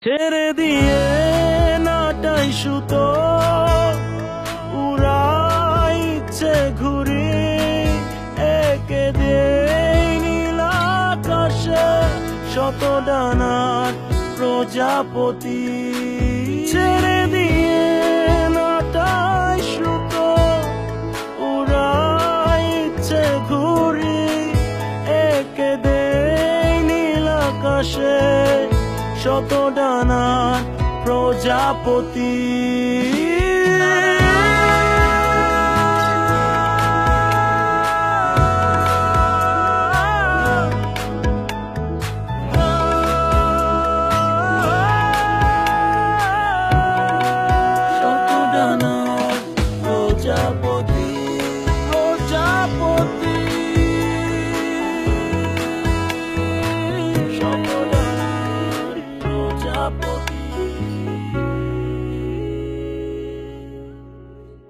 ছেড়ে দিয়ে নাটাই সুতো উড়াই ইচ্ছে ঘুরি একে দেই নীল আকাশে শত ডানার প্রজাপতি ছেড়ে দিয়ে নাটাই সুতো উড়াই ইচ্ছে ঘুরি একে দেই নীল আকাশে শত ডানার প্রজাপতি শত ডানার প্রজাপতি প্রজাপতি শত ডানার প্রজাপতি